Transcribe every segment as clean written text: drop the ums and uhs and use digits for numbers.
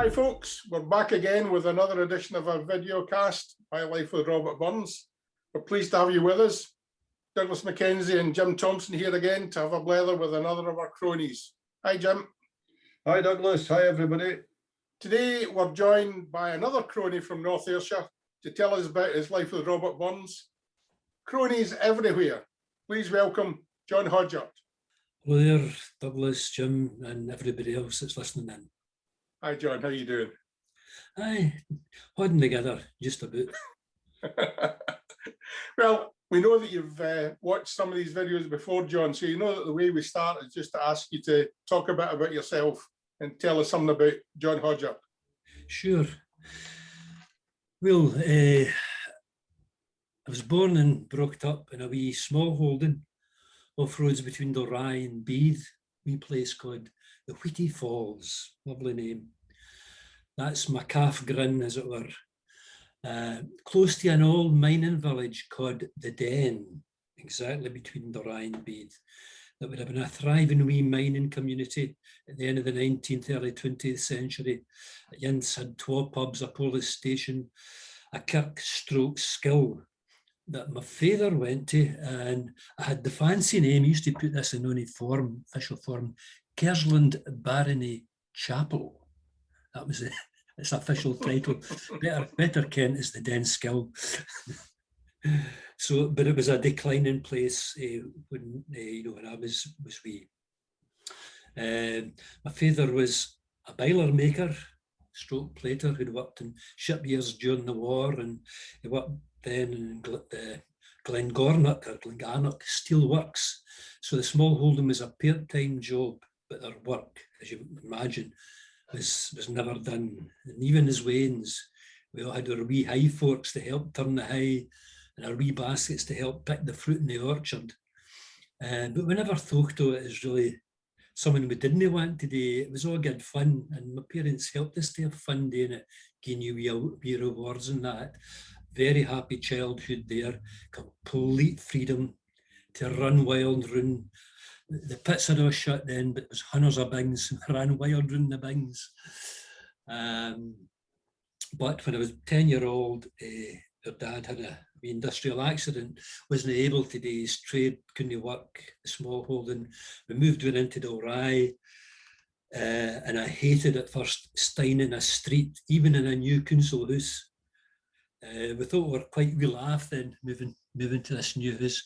Hi folks, we're back again with another edition of our video cast, My Life with Robert Burns. We're pleased to have you with us. Douglas Mackenzie and Jim Thompson here again to have a blether with another of our cronies. Hi Jim. Hi Douglas, hi everybody. Today we're joined by another crony from North Ayrshire to tell us about his life with Robert Burns. Cronies everywhere. Please welcome John Hodgart. Hello there, Douglas, Jim and everybody else that's listening in. Hi John, how you doing? Aye, holding together, just about. Well, we know that you've watched some of these videos before, John, so you know that the way we start is just to ask you to talk a bit about yourself and tell us something about John Hodgart. Sure. Well, I was born and brought up in a wee small holding off roads between Dorrye and Beath, wee place called the Wheaty Falls, lovely name. That's my calf grin, as it were. Close to an old mining village called the Den, exactly between Dorrye and Beath, that would have been a thriving wee mining community at the end of the 19th, early 20th century. Yins had twa pubs, a police station, a kirk stroke skill that my father went to, and I had the fancy name, he used to put this in only form, official form, Kersland Barony Chapel. That was its official title. Better Kent is the Den Skill. So, but it was a declining place when when I was wee. My father was a boiler maker, stroke plater, who'd worked in shipyards during the war, and he worked then in Glengornock or Glengarnock Steelworks. So the small holding was a part-time job, but their work, as you imagine, was never done. And even as wains, we all had our wee high forks to help turn the hay, and our wee baskets to help pick the fruit in the orchard. But we never thought of it as really something we didn't want to do. It was all good fun, and my parents helped us to have fun doing it, giving you wee rewards and that. Very happy childhood there, complete freedom to run wild round. The pits had all shut then, but there was hundreds of bings, ran wild round the bings. But when I was 10-year-old, our dad had a wee industrial accident, wasn't able to do his trade, couldn't work, a small holding. We moved into Dorrye, and I hated at first staying in a street, even in a new council house. We thought we were quite wee laugh then, moving to this new house.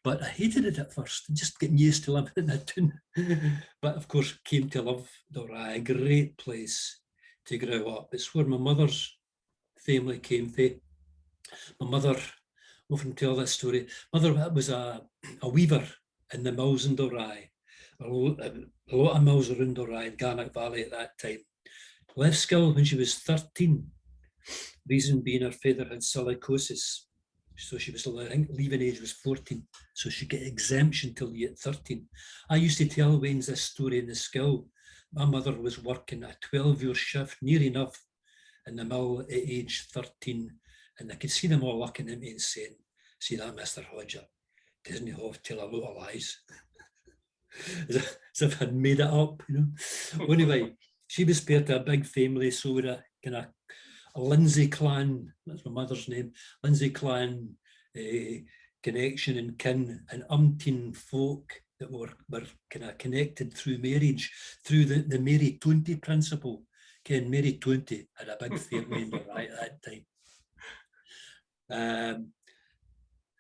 But I hated it at first, just getting used to living in a town. But of course, came to love Dorrye, a great place to grow up. It's where my mother's family came from. My mother, often tell this story, mother was a weaver in the mills in Dorrye. A lot of mills around Dorrye and Garnock Valley at that time. Left school when she was 13, reason being her father had silicosis. So she was, I think, leaving age was 14. So she got exemption till the 13. I used to tell Wayne's this story in the school. My mother was working a 12-hour shift, near enough, in the mill at age 13. And I could see them all looking at me and saying, "See that, Mr. Hodgart, doesn't he have to tell a lot of lies?" as if I'd made it up, Anyway, she was part of a big family, so we're a kind of a Lindsay clan, that's my mother's name, Lindsay clan connection and kin, and umpteen folk that were kind of connected through marriage, through the Mary 20 principle. Ken, Mary 20 had a big family in Dorrye at that time.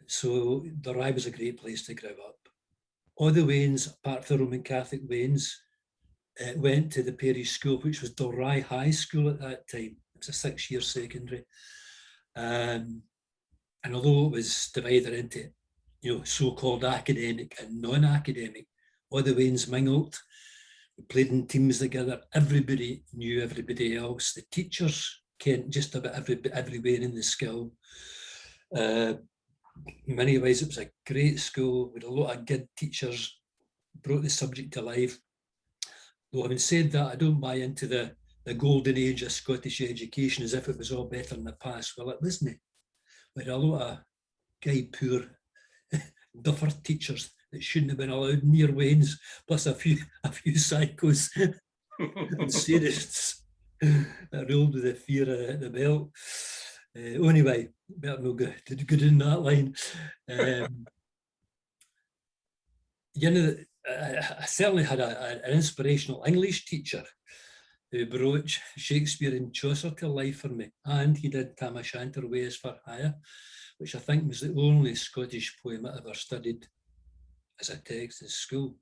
So Dorrye was a great place to grow up. All the Waynes, apart from the Roman Catholic Waynes, went to the parish school, which was Dorrye High School at that time. It was a 6-year secondary. And although it was divided into, so-called academic and non-academic, all the Waynes mingled. We played in teams together. Everybody knew everybody else. The teachers kent just about everywhere in the school. In many ways, it was a great school with a lot of good teachers, brought the subject to life. Though having said that, I don't buy into the golden age of Scottish education as if it was all better in the past. Well, it wasn't. We had a lot of poor duffer teachers that shouldn't have been allowed near Wayne's, plus a few psychos and sadists. I ruled with the fear of the belt. Anyway, better no go in that line. You know, I certainly had an inspirational English teacher who brought Shakespeare and Chaucer to life for me, and he did Tam O'Shanter Ways for Hire, which I think was the only Scottish poem I ever studied as a text in school.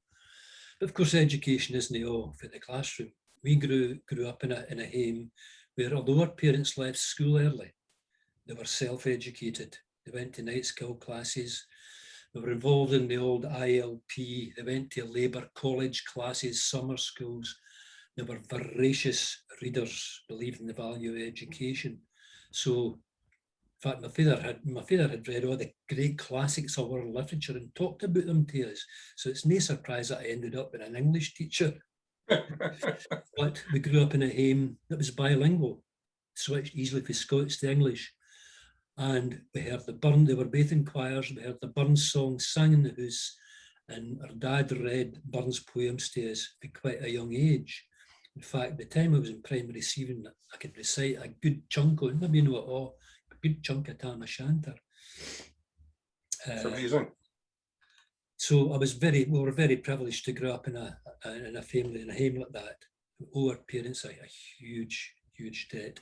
But of course, education isn't all for the classroom. We grew up in a home where, although our parents left school early, they were self-educated. They went to night skill classes. They were involved in the old ILP. They went to Labour College classes, summer schools. They were voracious readers, believed in the value of education. So, in fact, my father had read all the great classics of world literature and talked about them to us. So it's no surprise that I ended up with an English teacher. But we grew up in a home that was bilingual, switched easily from Scots to English. And we heard they were both in choirs, we heard the Burns songs sung in the house, and our dad read Burns poems to us at quite a young age. In fact, by the time I was in primary 7, I could recite a good chunk of, maybe not all, a good chunk of Tam O'Shanter. It's amazing. So we were very privileged to grow up in a family, in a home like that. We owe our parents a huge, huge debt.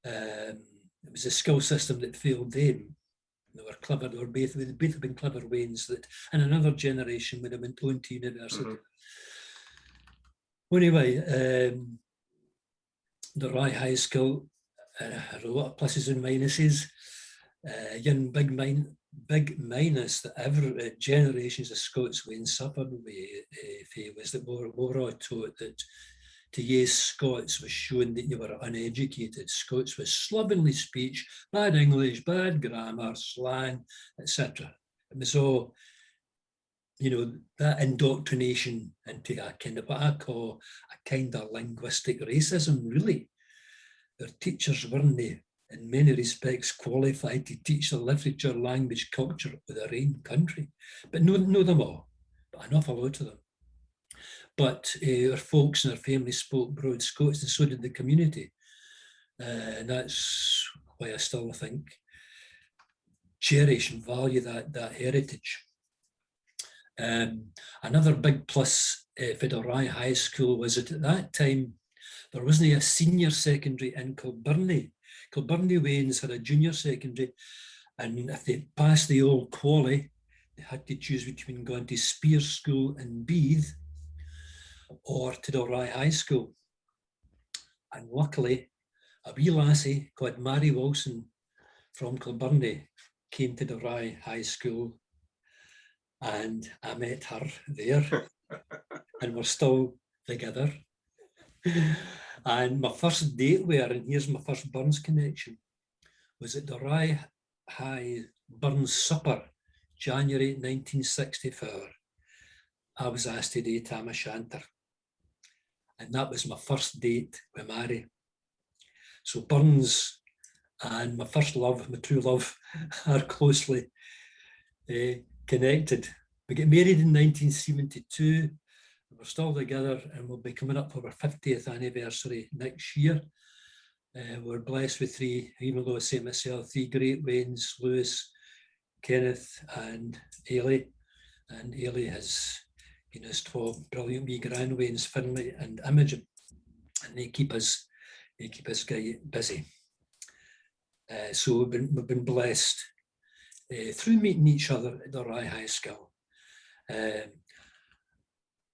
It was a school system that failed them. They were clever, they both have been clever wains that in another generation would have went on to university. Mm-hmm. Anyway, the Rye High School had a lot of pluses and minuses. One big minus that every generations of Scots went suffered with was that we were all taught that to use Scots was showing that you were uneducated. Scots was slovenly speech, bad English, bad grammar, slang, etc. It was all, that indoctrination into a kind of what I call a kind of linguistic racism, really. Their teachers weren't, in many respects, qualified to teach the literature, language, culture of their own country. But know them all, but an awful lot of them. But our folks and our family spoke broad Scots, and so did the community. And that's why I still think cherish and value that heritage. Another big plus for the Rye High School was that at that time, there wasn't a senior secondary in Kilbirnie. Kilbirnie Wains had a junior secondary, and if they passed the old quali, they had to choose between going to Spears School in Beath or to the Rye High School. And luckily, a wee lassie called Mary Wilson from Kilbirnie came to the Rye High School, and I met her there, and we're still together. And my first date with her, and here's my first Burns connection, was at the Rye High Burns Supper, January 1964. I was asked to do Tam O'Shanter. And that was my first date with Mary. So Burns and my first love, my true love, are closely connected. We get married in 1972. We're still together, and we'll be coming up for our 50th anniversary next year. We're blessed with three, even though I say myself, three great wains, Lewis, Kenneth, and Ailey. And Ailey has, his 12 brilliant wee grand wains, Finlay and Imogen, and they keep us busy. So we've been blessed through meeting each other at the Rye High School.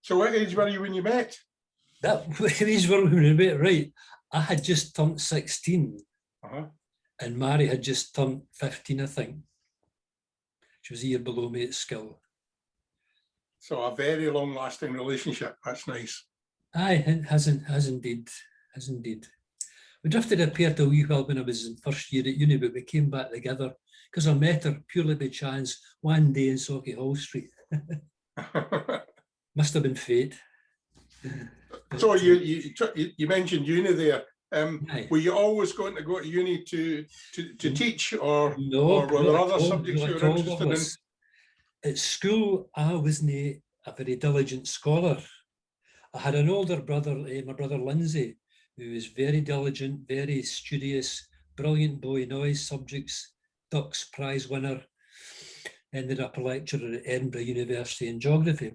So what age were you when you met? That age were when we met, right? I had just turned 16, and Mary had just turned 15, I think. She was a year below me at school. So a very long-lasting relationship. That's nice. Aye, it has indeed. We drifted apart a wee while when I was in first year at uni, but we came back together because I met her purely by chance one day in Sauchiehall Hall Street. Must have been fate. So you mentioned uni there. Were you always going to go to uni to teach, or were there other subjects you were interested in? At school, I wasn't a very diligent scholar. I had an older brother, my brother Lindsay, who was very diligent, very studious, brilliant boy in all his subjects, Ducks Prize winner, ended up a lecturer at Edinburgh University in geography.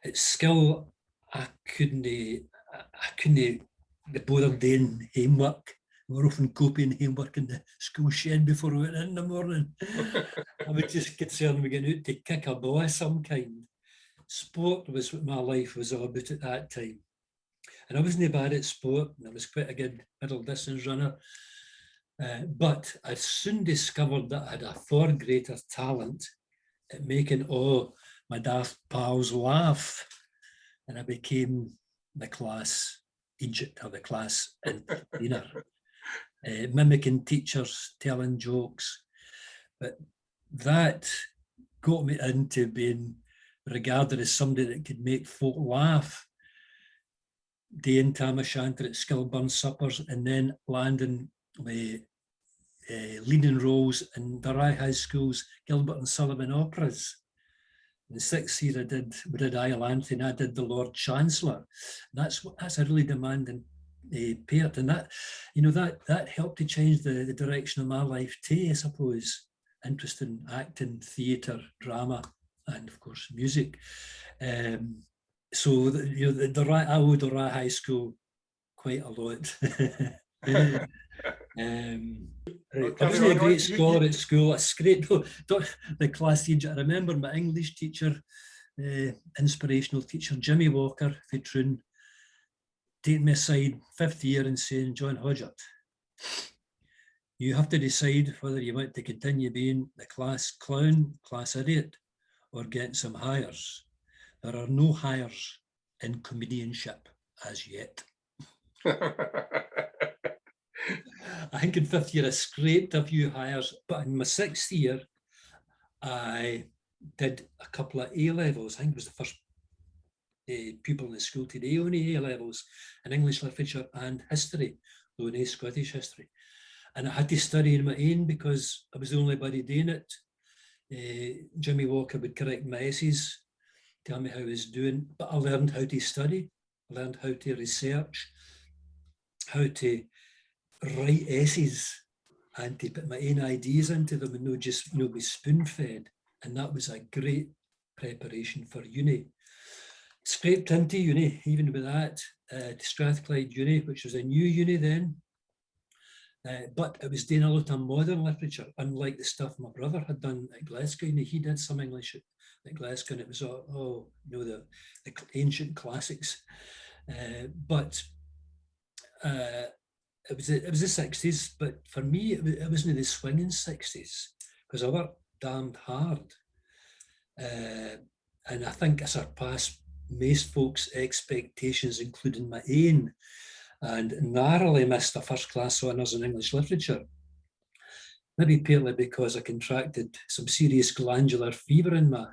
It's skill I couldn't be bothered doing homework. We were often copying homework in the school shed before we went in the morning. I was just concerned we getting out to kick a ball of some kind. Sport was what my life was all about at that time. And I wasn't bad at sport, and I was quite a good middle distance runner. But I soon discovered that I had a far greater talent at making all my daft pals laugh. And I became the class Egypt, or the class entertainer, mimicking teachers, telling jokes. But that got me into being regarded as somebody that could make folk laugh, doing tam o' shanter at Skilburn suppers, and then landing with leading roles in Durham High School's Gilbert and Sullivan operas. In the 6th year we did Iolanthe, and I did the Lord Chancellor. And that's a really demanding part, and that helped to change the direction of my life too, I suppose. Interest in acting, theatre, drama, and of course music. So I owe Durham High School quite a lot. I wasn't a great scholar at school. It's great. The class teacher, I remember my English teacher, inspirational teacher, Jimmy Walker, for Troon, taking me aside 5th year and saying, "John Hodgart, you have to decide whether you want to continue being the class clown, class idiot, or get some hires. There are no hires in comedianship as yet." I think in 5th year I scraped a few hires, but in my 6th year I did a couple of A levels. I think it was the first pupil in the school to do only A levels in English literature and history, though no Scottish history. And I had to study in my own because I was the only body doing it. Jimmy Walker would correct my essays, tell me how I was doing, but I learned how to study, I learned how to research, how to write essays, and to put my own ideas into them and not just be spoon-fed. And that was a great preparation for uni. Scraped into uni, even with that, to Strathclyde Uni, which was a new uni then. But it was doing a lot of modern literature, unlike the stuff my brother had done at Glasgow. He did some English at Glasgow, and it was the ancient classics. But it was the 60s, but for me, it wasn't the swinging 60s, because I worked damned hard. And I think I surpassed most folks' expectations, including my own, and narrowly missed a first-class honours in English literature. Maybe partly because I contracted some serious glandular fever in my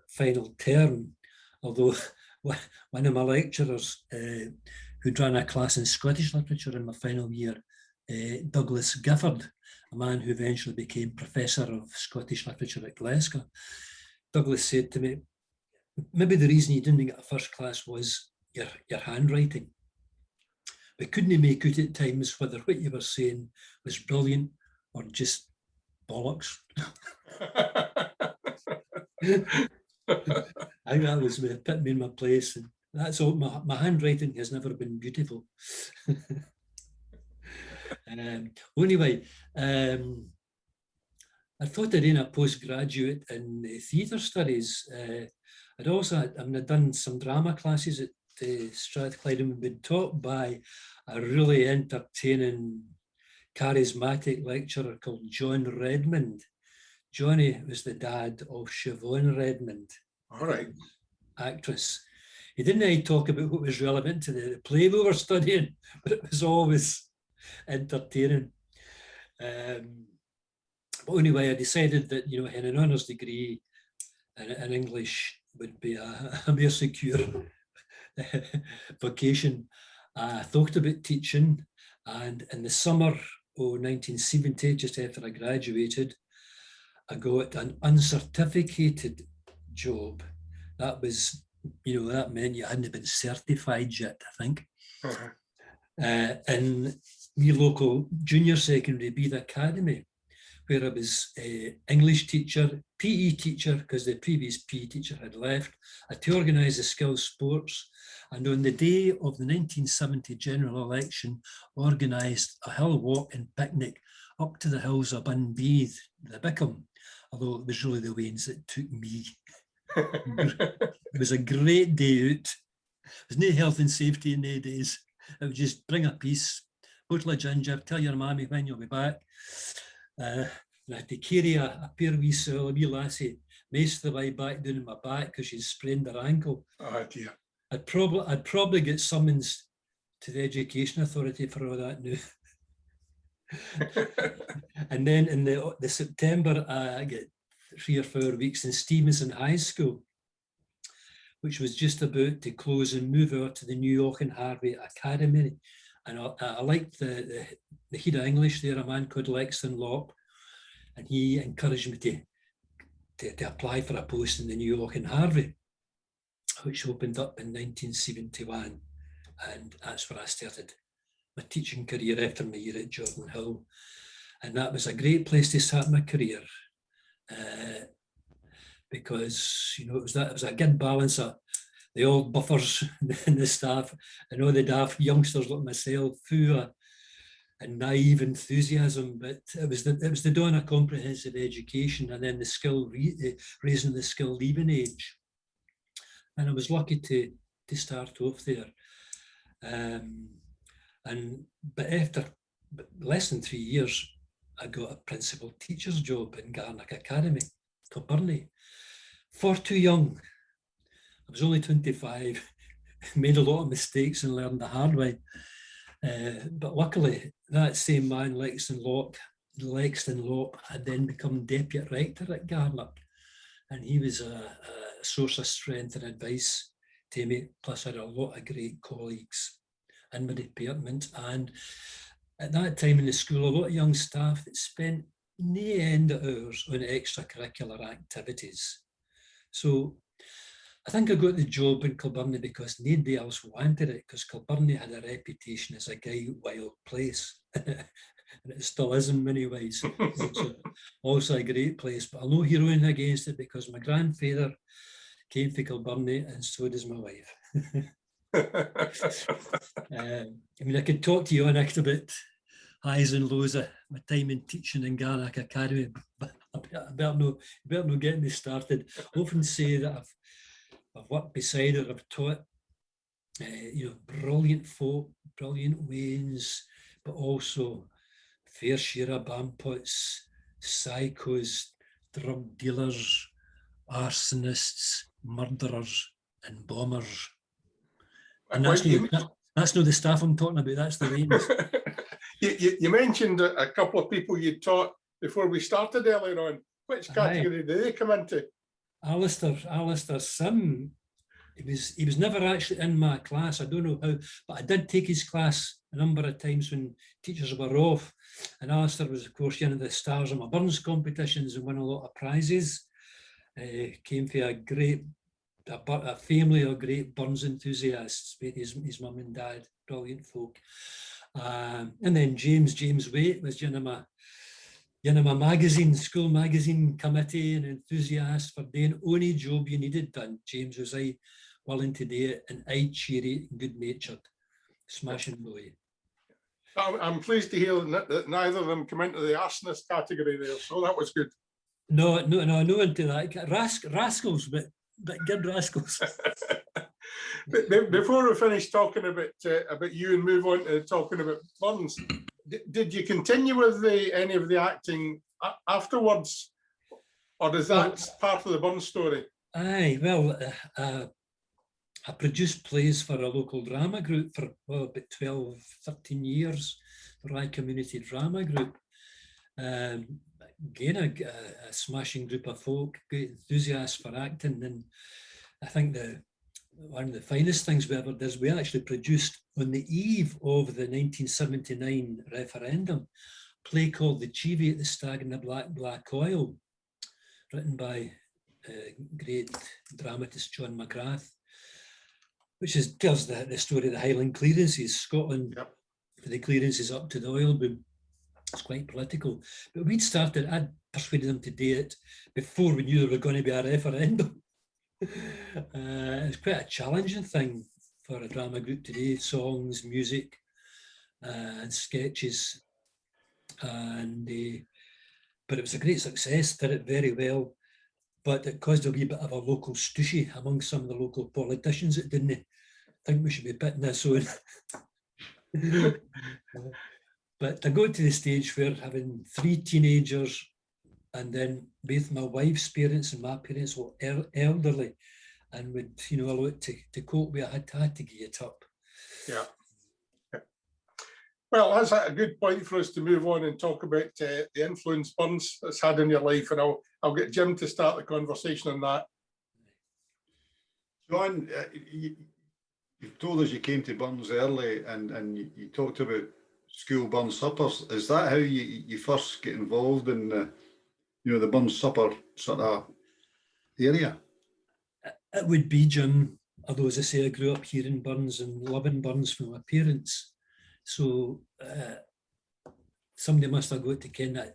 final term, although one of my lecturers who'd run a class in Scottish literature in my final year, Douglas Gifford, a man who eventually became Professor of Scottish Literature at Glasgow. Douglas said to me, maybe the reason you didn't get a first class was your handwriting. We couldn't make out at times whether what you were saying was brilliant or just bollocks. I think that was put me in my place. And that's all. My handwriting has never been beautiful. Anyway, I thought I'd done a postgraduate in theatre studies. I'd done some drama classes at Strathclyde, and we'd been taught by a really entertaining, charismatic lecturer called John Redmond. Johnny was the dad of Siobhan Redmond, All right, actress. He didn't talk about what was relevant to the play we were studying, but it was always entertaining. But anyway, I decided that in an honours degree in English would be a more secure vocation. I thought about teaching, and in the summer of 1970, just after I graduated, I got an uncertificated job. That was, that meant you hadn't been certified yet, I think. in my local junior secondary, Bede Academy, where I was English teacher, PE teacher, because the previous PE teacher had left. I had to organise the skills sports. And on the day of the 1970 general election, organised a hill walk and picnic up to the hills of Bunbeath, the Bickham, although it was really the Wains that took me. It was a great day out. There's no health and safety in the days. It would just bring a piece, bottle of ginger, tell your mammy when you'll be back. And I had to carry a pair of a wee lassie most of the way back down in my back because she'd sprained her ankle. Oh dear. I'd probably get summons to the Education Authority for all that now. And then in the September, I get 3 or 4 weeks in Stevenson High School, which was just about to close and move out to the New York and Harvey Academy. And I liked the head of English there, a man called Lexton Lopp, and he encouraged me to apply for a post in the New York and Harvey, which opened up in 1971. And that's where I started my teaching career after my year at Jordan Hill. And that was a great place to start my career because, you know, it was a good balance of the old buffers and the staff and all the daft youngsters like myself who and naive enthusiasm, but it was the dawn of comprehensive education and then the skill raising the skill leaving age. And I was lucky to start off there. But after less than 3 years, I got a principal teacher's job in Garnock Academy, Kilburnie. Far too young. I was only 25, made a lot of mistakes and learned the hard way. But luckily, that same man, Lexton Lopp, had then become deputy rector at Garnock. And he was a source of strength and advice to me. Plus, I had a lot of great colleagues in my department. And at that time in the school, a lot of young staff that spent no end of hours on extracurricular activities. So I think I got the job in Kilburnie because nobody else wanted it, because Kilburnie had a reputation as a gay wild place. And it still is in many ways. Also a great place, but I'll no heroing against it because my grandfather came to Kilburnie and so does my wife. I mean, I could talk to you on it about highs and lows of my time in teaching in Garnock Academy, but I better not get me started. I often say that I've worked beside her, I've taught brilliant folk, brilliant Wains, but also fair share of bampots, psychos, drug dealers, arsonists, murderers and bombers. And that's not the staff I'm talking about, that's the Wains. You mentioned a couple of people you taught before we started earlier on. Which category do they come into? Alistair Sim, he was never actually in my class. I don't know how, but I did take his class a number of times when teachers were off. And Alistair was, of course, one of the stars of my Burns competitions and won a lot of prizes. Came from a family of great Burns enthusiasts, his mum and dad, brilliant folk. And then James Waite was one of my magazine, school magazine committee and enthusiast for doing any job you needed done. James was willing to do it and cheery and good natured, smashing boy. I'm pleased to hear that neither of them come into the arsonist category there, so that was good. No into that. Rascals, but good rascals. Before we finish talking about you and move on to talking about Burns, did you continue with any of the acting afterwards, or is that part of the Burns story? Aye, well, I produced plays for a local drama group for about 12, 13 years, the Rye Community Drama Group. Again, a smashing group of folk, great enthusiasts for acting. And I think one of the finest things we ever did is we actually produced on the eve of the 1979 referendum, a play called The Chivy, The Stag and the Black Oil, written by great dramatist John McGrath, which tells the story of the Highland clearances, Scotland for the clearances up to the oil boom. It's quite political. But I'd persuaded them to do it before we knew there was going to be a referendum. It's quite a challenging thing for a drama group today, songs, music, and sketches. And but it was a great success, did it very well. But it caused a wee bit of a local stushy among some of the local politicians that didn't think we should be putting this on. But I got to the stage where having 3 teenagers and then both my wife's parents and my parents were elderly and would, a lot to cope with, I had to give it up. Yeah. Well, that's a good point for us to move on and talk about the influence Burns has had in your life, and I'll get Jim to start the conversation on that. John, you've told us you came to Burns early, and you talked about school Burns suppers. Is that how you first get involved in the Burns supper sort of area? It would be, Jim, although as I say, I grew up here in Burns and loving Burns from my parents. So somebody must have got to ken that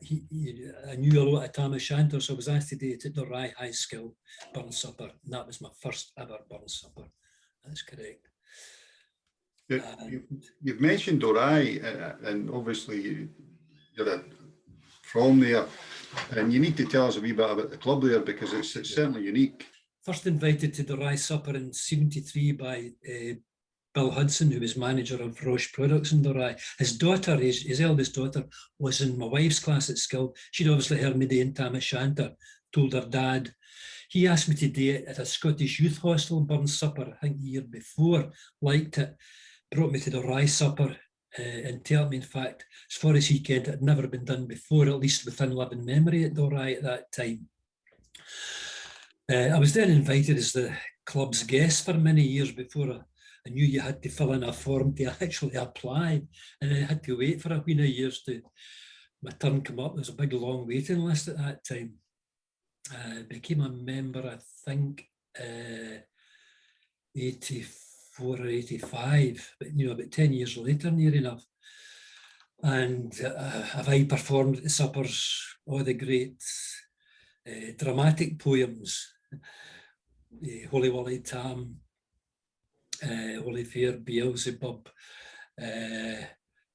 I knew a lot of Tam O'Shanter, so I was asked to do it at the Rye High School Burns supper, and that was my first ever Burns supper. That's correct. You've mentioned Rye, and obviously you're from there, and you need to tell us a wee bit about the club there, because it's certainly unique. First invited to the Rye supper in '73 by Bill Hudson, who was manager of Roche Products in Rye. His daughter, his eldest daughter, was in my wife's class at school. She'd obviously heard me doing Tam O'Shanter, told her dad. He asked me to do it at a Scottish youth hostel Burns supper, I think the year before, liked it, brought me to the Rye supper, and told me, in fact, as far as he kent, it had never been done before, at least within living memory at Rye at that time. I was then invited as the club's guest for many years before I knew you had to fill in a form to actually apply, and I had to wait for a wee years to my turn come up. There was a big long waiting list at that time. Became a member, I think, 84 or 85, but about 10 years later, near enough. And have I performed at the suppers all the great dramatic poems, Holy Wally Tam, Holy Fair, Beelzebub,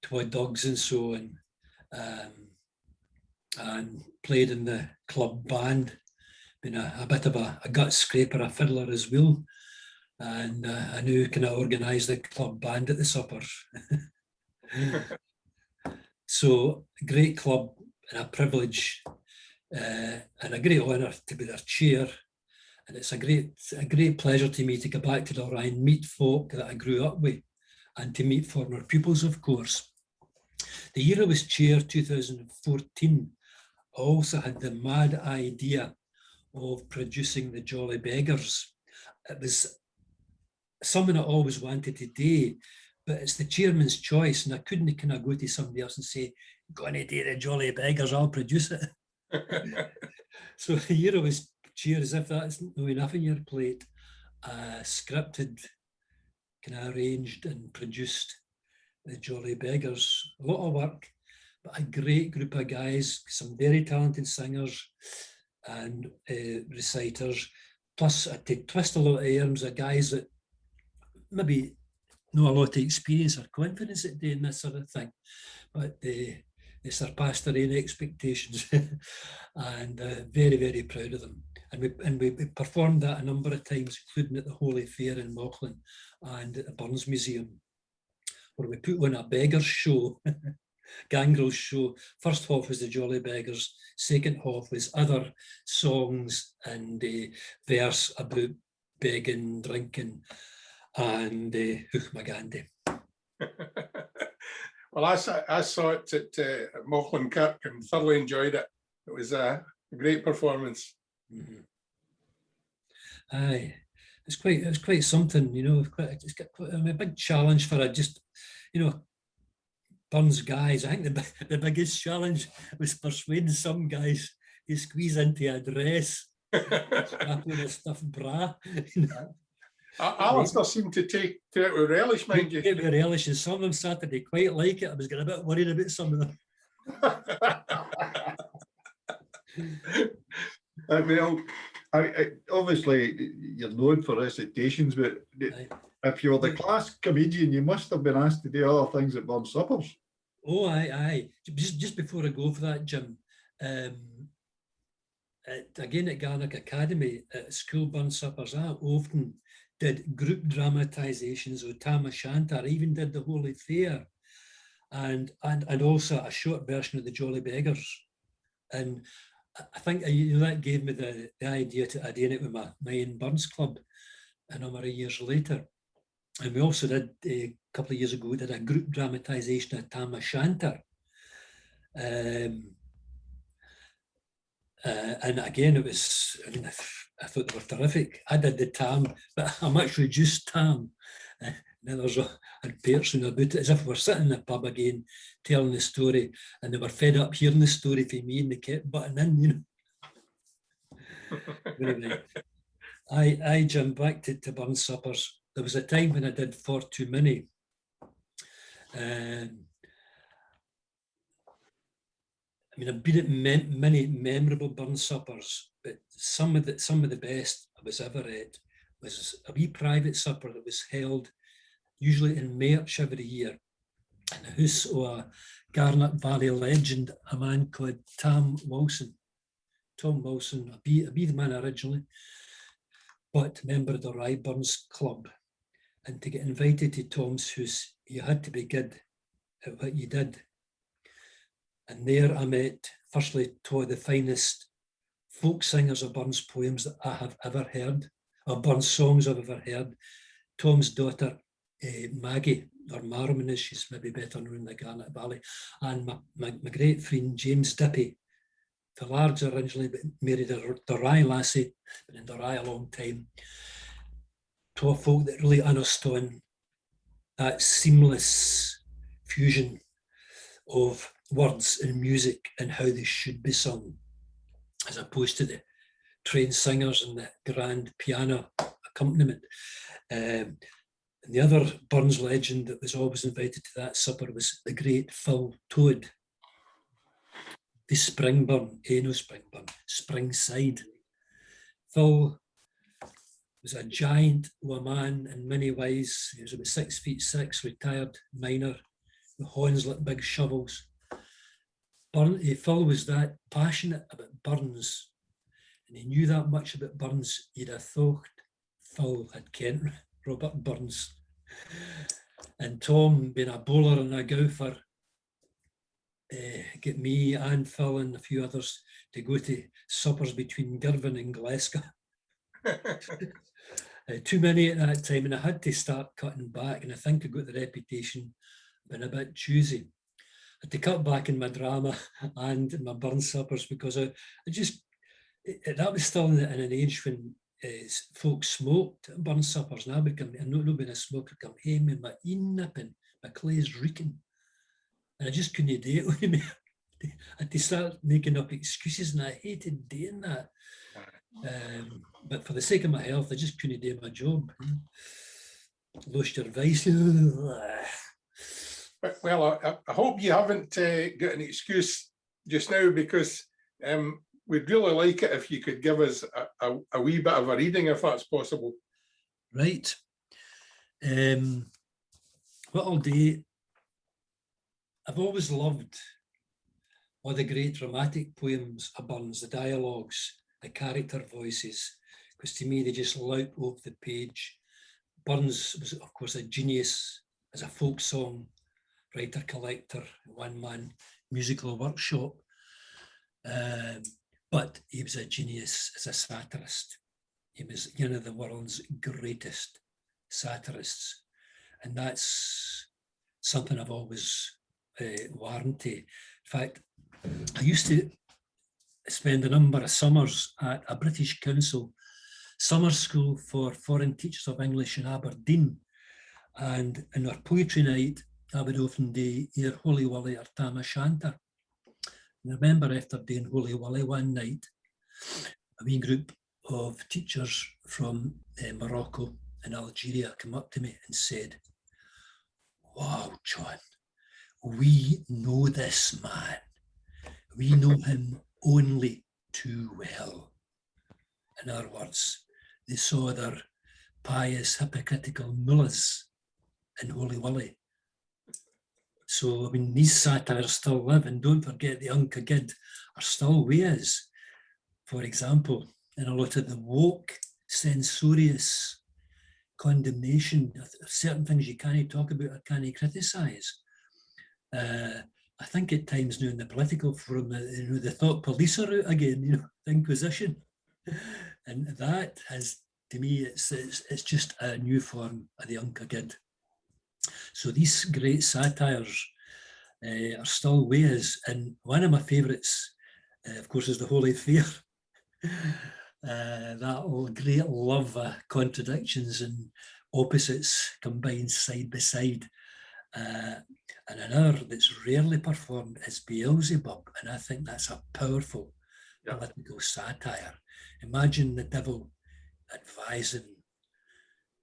Twa Dogs and so on, and played in the club band, been a bit of a gut scraper, a fiddler as well, and I knew kind of organised the club band at the suppers. So a great club and a privilege and a great honour to be their chair. And it's a great pleasure to me to go back to the Rye and meet folk that I grew up with, and to meet former pupils, of course. The year I was chair, 2014, I also had the mad idea of producing the Jolly Beggars. It was something I always wanted to do, but it's the chairman's choice, and I couldn't kind of go to somebody else and say, "Gonna do the Jolly Beggars, I'll produce it." So the year I was chair, as if that's not enough on your plate, scripted, kind of arranged and produced the Jolly Beggars. A lot of work, but a great group of guys, some very talented singers and reciters, plus to twist a lot of arms of guys that maybe not a lot of experience or confidence at doing this sort of thing, but they surpassed their own expectations. And very, very proud of them. And we performed that a number of times, including at the Holy Fair in Mauchline and at the Burns Museum, where we put on a beggars show, Gangrel's show. First half was the Jolly Beggars, second half was other songs and verse about begging, drinking, and Hook Magandhi. Well, I saw it at Mauchline Kirk and thoroughly enjoyed it. It was a great performance. Mm-hmm. Aye, it's quite something, it's quite a big challenge for Burns guys. I think the biggest challenge was persuading some guys to squeeze into a dress, strap on a stuffed bra. Alistair seemed to take to it with relish, mind you. It with relish, and some of them started to quite like it. I was getting a bit worried about some of them. Well, obviously you're known for recitations, but Aye. if you were the class comedian, you must have been asked to do other things at Burn Suppers. Oh, aye. Just before I go for that, Jim, again at Garnock Academy, at school Burn Suppers, I often did group dramatisations of Tam O'Shanter. I even did the Holy Fair, and also a short version of the Jolly Beggars. And I think that gave me the idea to doing it with my Ian Burns Club a number of years later. And we also did, a couple of years ago, did a group dramatisation of Tam O'Shanter. And again, it was, I thought they were terrific. I did the Tam, but a much reduced Tam. And then there's a person about it, as if we're sitting in the pub again, telling the story, and they were fed up hearing the story from me, and they kept butting in, Anyway, I jumped back to Burn Suppers. There was a time when I did For Too Many. I mean, I've been at many memorable Burn Suppers, but some of the best I was ever at was a wee private supper that was held usually in March every year in the house of a Garnock Valley legend, a man called Tom Wilson, a be the man originally, but member of the Rye Burns Club. And to get invited to Tom's house, you had to be good at what you did. And there I met, firstly, two of the finest folk singers of Burns poems that I have ever heard, or Burns songs I've ever heard. Tom's daughter, Maggie, or Marmon, as she's maybe better known in the Garnock Valley, and my great friend James Dippy, the large originally, but married a Rye lassie, been in the Rye a long time. To a folk that really understand that seamless fusion of words and music and how they should be sung, as opposed to the trained singers and the grand piano accompaniment. And the other Burns legend that was always invited to that supper was the great Phil Toad, the Springburn, no Springburn, Springside. Phil was a giant of a man in many ways. He was about 6'6", retired miner, with horns like big shovels. Phil was that passionate about Burns, and he knew that much about Burns, you'd have thought Phil had kent Robert Burns. And Tom, being a bowler and a golfer, get me and Phil and a few others to go to suppers between Girvan and Glasgow. Too many at that time, and I had to start cutting back, and I think I got the reputation of being a bit choosy. I had to cut back in my drama and in my Burn Suppers, because I just, that was still in an age when folks smoked at Burn Suppers, and I would come, and not being a smoker, come home and my een nipping, my clays reeking, and I just couldn't do it with me. I had to start making up excuses, and I hated doing that. But for the sake of my health, I just couldn't do my job. Lost your voice. Well, I hope you haven't got an excuse just now, because we'd really like it if you could give us a wee bit of a reading, if that's possible. Right. What I'll do, I've always loved all the great dramatic poems of Burns, the dialogues, the character voices, because to me they just lout off the page. Burns was, of course, a genius as a folk song writer, collector, one-man musical workshop, but he was a genius as a satirist. He was one of the world's greatest satirists, and that's something I've always warranted. In fact, I used to spend a number of summers at a British Council summer school for foreign teachers of English in Aberdeen, and in our poetry night I would often do either Holy Wally or Tam O'Shanter. And I remember after doing Holy Wally one night, a wee group of teachers from Morocco in Algeria come up to me and said, "Wow, John, we know this man. We know him only too well." In other words, they saw their pious, hypocritical mullahs in Holy Willie. So, I mean, these satires still live, and don't forget the Unca Gid are still ways. For example, in a lot of the woke, censorious condemnation of certain things you can't talk about or can't criticise. I think at times now in the political forum, the thought police are out again, the Inquisition. And that has, to me, it's just a new form of the Unca Gid. So these great satires are still ways. And one of my favourites, of course, is the Holy Fair. That great love of contradictions and opposites combined side by side. And another that's rarely performed is Beelzebub, and I think that's a powerful political satire. Imagine the devil advising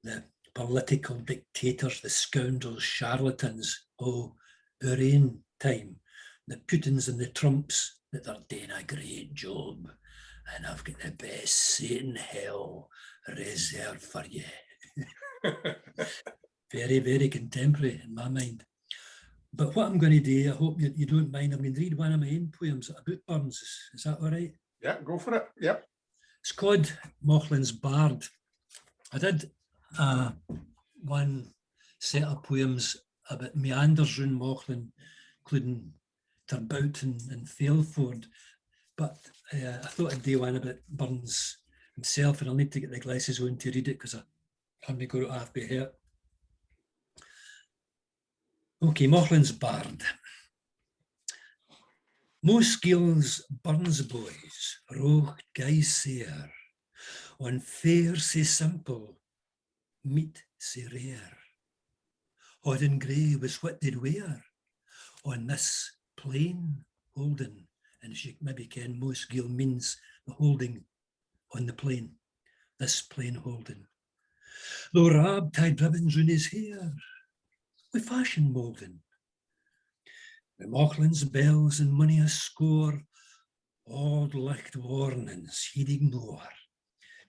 the political dictators, the scoundrels, charlatans, our own time, the Putins and the Trumps, that they're doing a great job, and I've got the best seat in hell reserved for you. Very, very contemporary in my mind. But what I'm going to do, I hope you don't mind, I'm going to read one of my own poems about Burns. Is that all right? Yeah, go for it. Yep. It's called Mauchlin's Bard. I did one set of poems about meanders round Mauchlin, including Turbouten and Failford. But I thought I'd do one about Burns himself, and I'll need to get the glasses on to read it because I'm going to go half by heart. Okay, Mauchlin's Bard. Most gills Burns boys rocht guy sair, on fair sae simple, meat sae rare. Hod and grey was what they'd wear on this plain holding, and as you maybe ken, most gill means the holding on the plain, this plain holding. Though Rab tied ribbons round his hair, with fashion moulding. The Mauchlin's bells and money a score, auld licht warnings he'd ignore.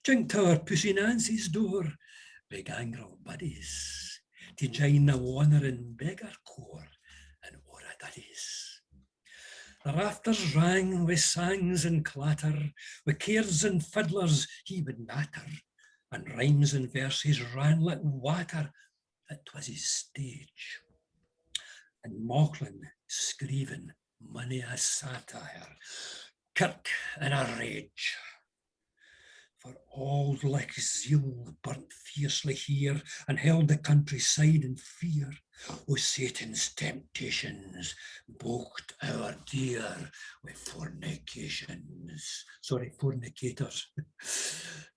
Jink to our Pussy Nancy's door, big angrel buddies, to join the wandering beggar corps and ora duddies. The rafters rang with sangs and clatter, with cairds and fiddlers he would natter, and rhymes and verses ran like water. It was his stage. And Mauchlin screeving many a satire, kirk in a rage. For auld like zeal burnt fiercely here, and held the countryside in fear. O Satan's temptations balked our dear with fornicators.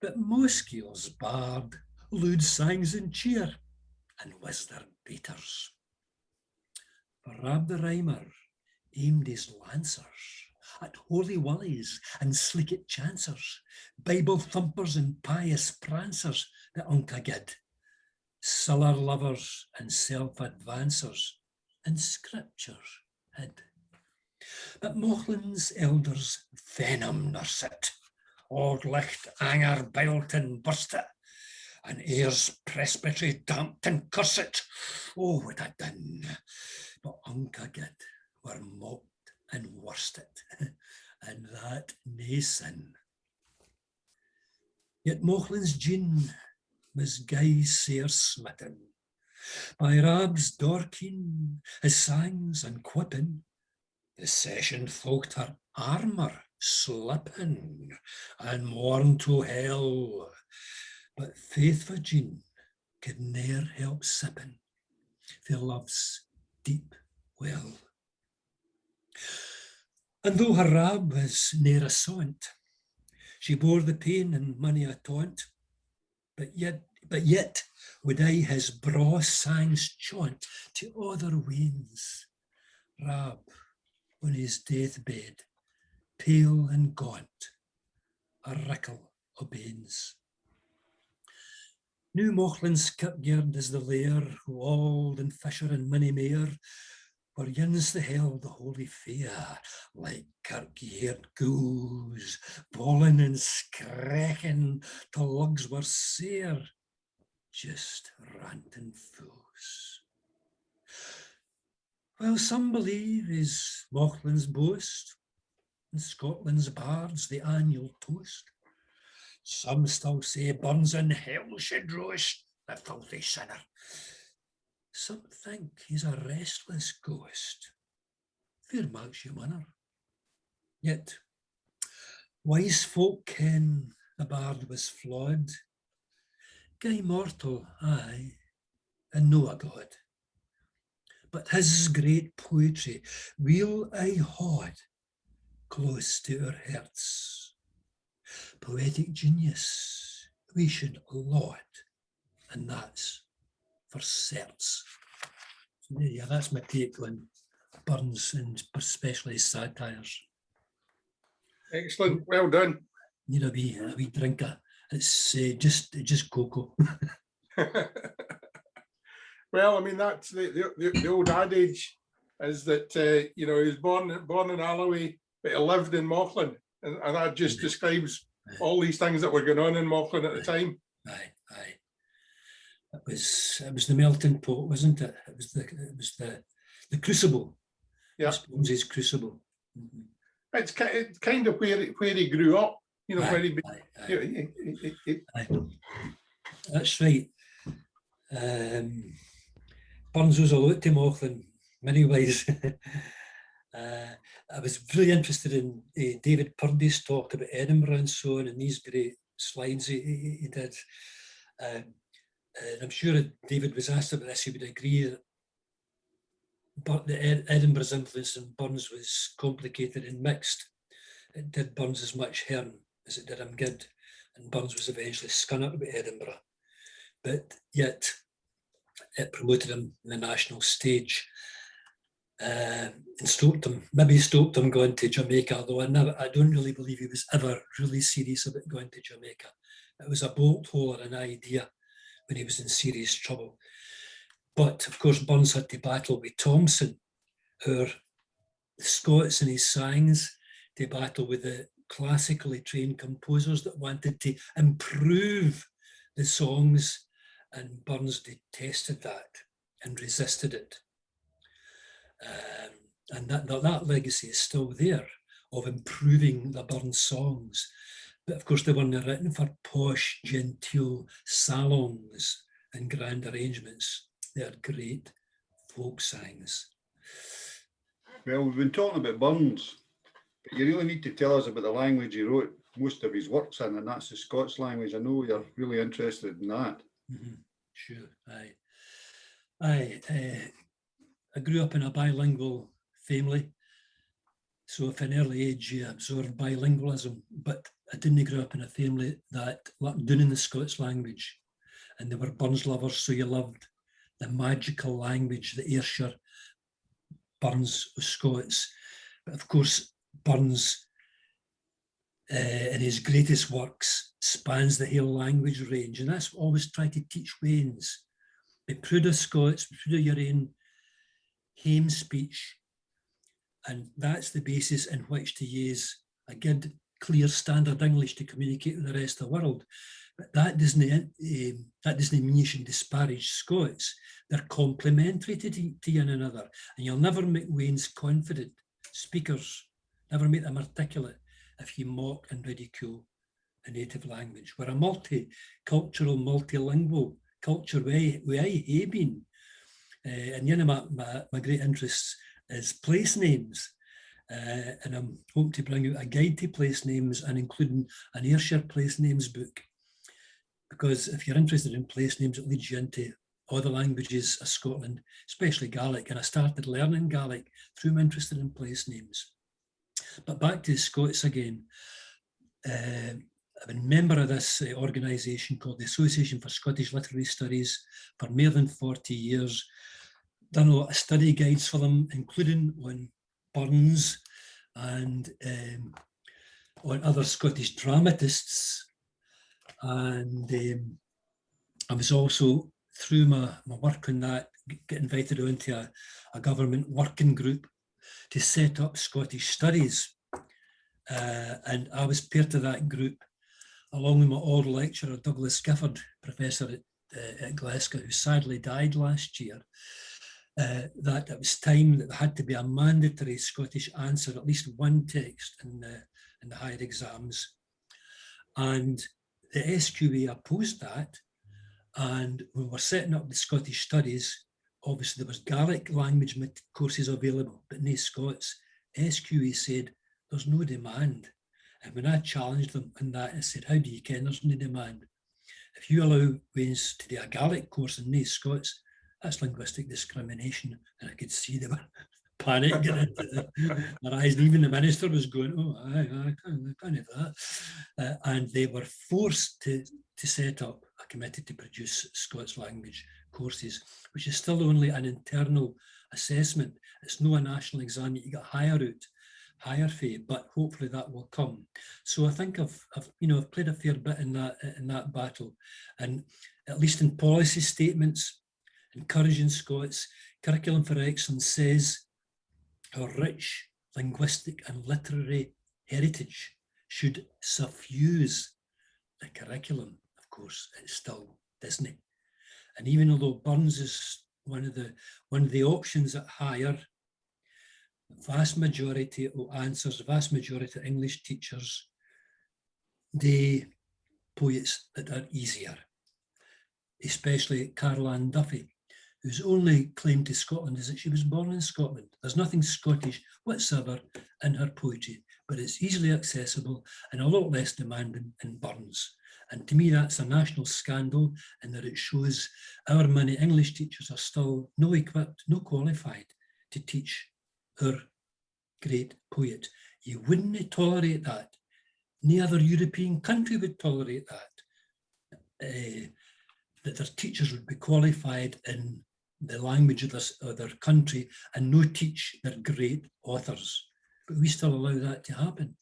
But Moskil's bard lewd sangs in cheer, and was their beaters. For Rab the Rhymer aimed his lancers at holy willies and slicket chancers, Bible thumpers and pious prancers, the Unca Gid, siller lovers and self-advancers, and scriptures hid. But Mauchlin's elders venom nurse it, auld licht anger built and burst it, and Ayer's presbytery damped and cursed it. Oh, what a din! But Unca Gid were mocked and worsted, and that nae sin. Yet Mauchlin's Jean was gey sair smitten by Rab's Dorkin, his sangs and quipping. The session folked her armour slipping, and mourn to hell. But faithful Jean could ne'er help sipping for love's deep well. And though her Rab was ne'er a saunt, she bore the pain and many a taunt, but yet would I his braw sangs chaunt to other wains. Rab on his deathbed, pale and gaunt, a rickle o' banes. New Mauchlin's kirkyard is the lair, Wald and Fisher and Minniemere, where yins the held the holy fair, like kirkyard ghouls, bawling and screeching till lugs were sere, just ranting fools. Well, some believe is Mauchlin's boast, and Scotland's bards the annual toast. Some still say Burns in hell should roast, the filthy sinner. Some think he's a restless ghost, fear marks you manner. Yet, wise folk ken the bard was flawed, gay mortal, aye, and no a god. But his great poetry we'll aye haud close to our hearts. Poetic genius we should laud, and that's for certs. So yeah, that's my take on Burns and especially his satires. Excellent, well done. Need a wee drinker. It's just cocoa. Well, I mean, that's the old adage is that, you know, he was born in Alloway, but he lived in Mauchline. And that just describes all these things that were going on in Mauchline at the time. Aye. It was the melting pot, wasn't it? It was the crucible. Yeah. Burns's crucible. Mm-hmm. It's kind of where he grew up, you know, where he. Aye. That's right. Burns was a lot to Mauchline, many ways. I was really interested in David Purdy's talk about Edinburgh and so on, and these great slides he did. And I'm sure if David was asked about this, he would agree that Edinburgh's influence on Burns was complicated and mixed. It did Burns as much harm as it did him good, and Burns was eventually scun up with Edinburgh. But yet, it promoted him on the national stage. And stopped him going to Jamaica, although I don't really believe he was ever really serious about going to Jamaica. It was a bolt hole or an idea when he was in serious trouble. But of course, Burns had to battle with Thompson, the Scots in his songs, to battle with the classically trained composers that wanted to improve the songs, and Burns detested that and resisted it. And that legacy is still there of improving the Burns songs. But of course, they weren't written for posh, genteel salons and grand arrangements. They're great folk songs. Well, we've been talking about Burns, but you really need to tell us about the language he wrote most of his works in, and that's the Scots language. I know you're really interested in that. Mm-hmm. Sure, aye. I grew up in a bilingual family, so from an early age you absorbed bilingualism, but I didn't grow up in a family that looked down in the Scots language, and they were Burns lovers, so you loved the magical language, the Ayrshire Burns of Scots. But of course, Burns in his greatest works spans the whole language range, and that's what I always try to teach Waynes. Be proud of Scots, be proud of your own home speech, and that's the basis in which to use a good, clear standard English to communicate with the rest of the world. But that doesn't mean you should disparage Scots. They're complementary to one another, and you'll never make Waynes confident speakers, never make them articulate if you mock and ridicule a native language. We're a multicultural, multilingual culture. We have been. And one of my great interests is place names. And I'm hoping to bring out a guide to place names and including an Ayrshire place names book. Because if you're interested in place names, it leads you into all the languages of Scotland, especially Gaelic. And I started learning Gaelic through my interest in place names. But back to the Scots again. I've been a member of this organisation called the Association for Scottish Literary Studies for more than 40 years. Done a lot of study guides for them, including on Burns and on other Scottish dramatists. And I was also, through my work on that, get invited onto a government working group to set up Scottish studies. And I was part of that group, along with my old lecturer, Douglas Gifford, professor at Glasgow, who sadly died last year. That it was time that there had to be a mandatory Scottish answer, at least one text in the higher exams. And the SQA opposed that. And when we're setting up the Scottish studies, obviously there was Gaelic language courses available, but no Scots. SQA said, there's no demand. And when I challenged them on that, I said, how do you ken there's no demand? If you allow Waynes to do a Gaelic course and no Scots, that's linguistic discrimination. And I could see they were panicking into their eyes. And even the minister was going, oh, I can't have that. And they were forced to set up a committee to produce Scots language courses, which is still only an internal assessment. It's not a national exam that you get higher fee, but hopefully that will come. So I think I've played a fair bit in that battle, and at least in policy statements, encouraging Scots. Curriculum for Excellence says our rich linguistic and literary heritage should suffuse the curriculum. Of course, it's still Disney. And even although Burns is one of the options at higher, the vast majority of answers, the vast majority of English teachers, the poets that are easier, especially Caroline Duffy, whose only claim to Scotland is that she was born in Scotland. There's nothing Scottish whatsoever in her poetry, but it's easily accessible and a lot less demanding in Burns. And to me, that's a national scandal, in that it shows our many English teachers are still no equipped, no qualified to teach our great poet. You wouldn't tolerate that. No other European country would tolerate that. That their teachers would be qualified in the language of their country and no teach their great authors. But we still allow that to happen.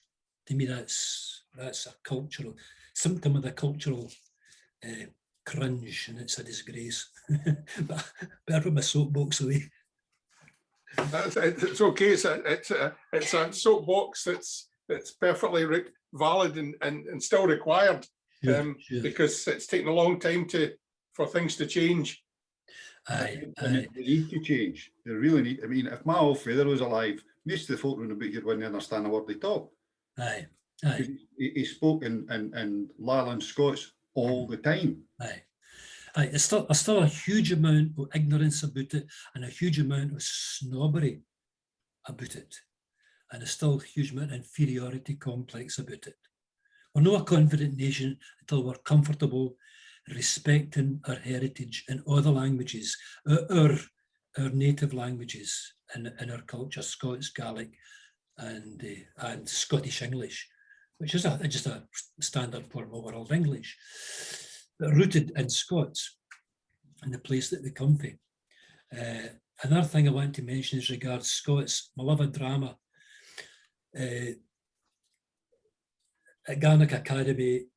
To me, that's a cultural symptom of the cultural cringe, and it's a disgrace. But better put my soapbox away. It's okay. It's a soapbox that's perfectly valid and still required, Sure. because it's taken a long time for things to change. Aye. They need to change. They really need. I mean, if my old father was alive, most of the folk around about here wouldn't understand a word they talk. Aye. He spoke in Lowland Scots all the time. Aye. There's still a huge amount of ignorance about it, and a huge amount of snobbery about it, and there's still a huge amount of inferiority complex about it. We're not a confident nation until we're comfortable respecting our heritage in other languages, our native languages in our culture, Scots, Gaelic, and Scottish English, which is just a standard form of world English, but rooted in Scots and the place that they come from. Another thing I want to mention is regards Scots. My love of drama. At Garnock Academy,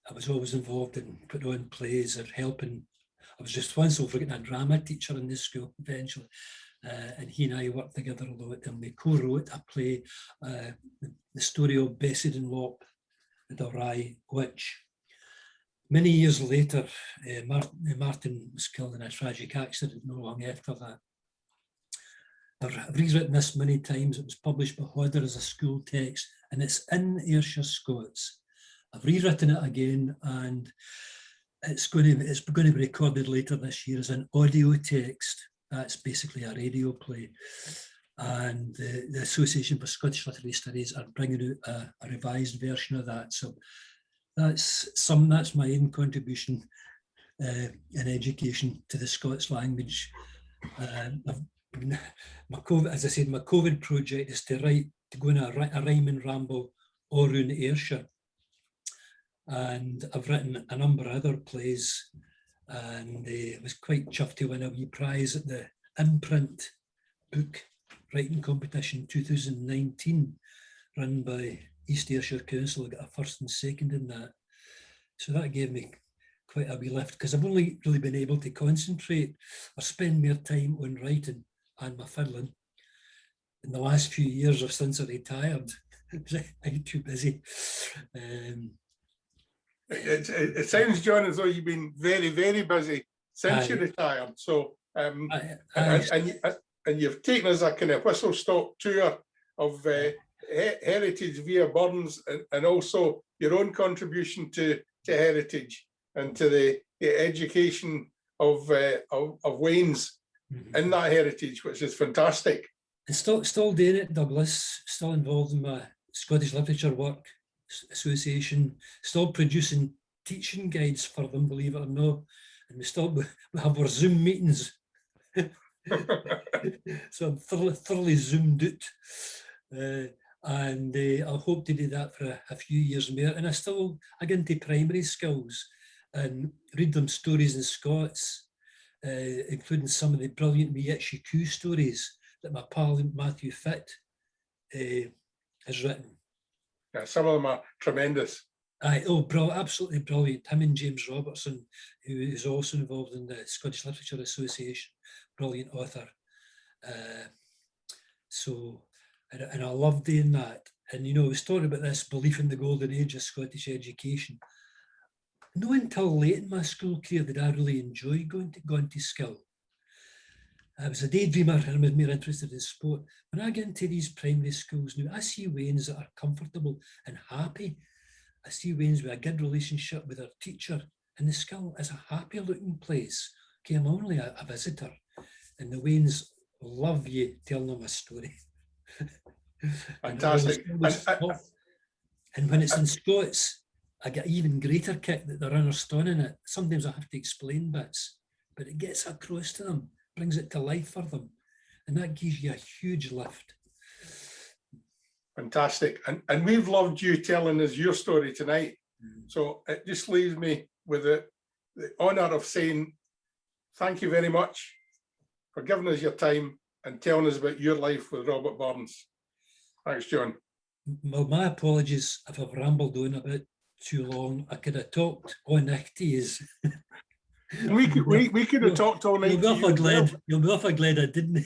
I was always involved in putting on plays or helping. I was responsible for getting a drama teacher in this school eventually. And he and I worked together a lot, and we co-wrote a play, the story of Bessid and Lop, the Dalry Witch. Many years later, Martin was killed in a tragic accident not long after that. I've rewritten this many times. It was published by Hodgart as a school text, and it's in Ayrshire Scots. I've rewritten it again, and it's going to be recorded later this year as an audio text. That's basically a radio play. And the Association for Scottish Literary Studies are bringing out a revised version of that. So that's my own contribution in education to the Scots language. My COVID project is to go on a rhyming ramble all around Ayrshire. And I've written a number of other plays, and I was quite chuffed to win a wee prize at the Imprint Book Writing Competition 2019, run by East Ayrshire Council. I got a first and second in that. So that gave me quite a wee lift, because I've only really been able to concentrate or spend more time on writing and my fiddling in the last few years or since I retired. I'm too busy. It sounds, John, as though you've been very, very busy since you Aye. retired. So, I and you've taken us a kind of whistle stop tour of heritage via Burns, and also your own contribution to heritage and to the education of Waynes in that heritage, which is fantastic. And still doing it, Douglas, still involved in my Scottish Literature Work Association, still producing teaching guides for them, believe it or not. And we have our Zoom meetings. So I'm thoroughly zoomed out. And I hope to do that for a few years more. And I get into primary schools and read them stories in Scots, including some of the brilliant Itchy stories that my pal Matthew Fitt has written. Yeah, some of them are tremendous. Absolutely brilliant. Him and James Robertson, who is also involved in the Scottish Literature Association, brilliant author. And I love doing that. And, you know, I was talking about this belief in the golden age of Scottish education. Not until late in my school career did I really enjoy going to school. I was a daydreamer and I was more interested in sport. When I get into these primary schools now, I see Waynes that are comfortable and happy. I see Waynes with a good relationship with their teacher, and the school is a happy looking place. Okay, I'm only a visitor, and the Waynes love you telling them a story. Fantastic. And when it's in Scots, I get even greater kick that they're understanding it. Sometimes I have to explain bits, but it gets across to them, brings it to life for them. And that gives you a huge lift. Fantastic. And we've loved you telling us your story tonight. So it just leaves me with the honour of saying thank you very much for giving us your time and telling us about your life with Robert Burns. Thanks, John. Well, my apologies if I've rambled on a bit too long. I could have talked all night to you. We could have talked all night. You'll be awful glad I didn't.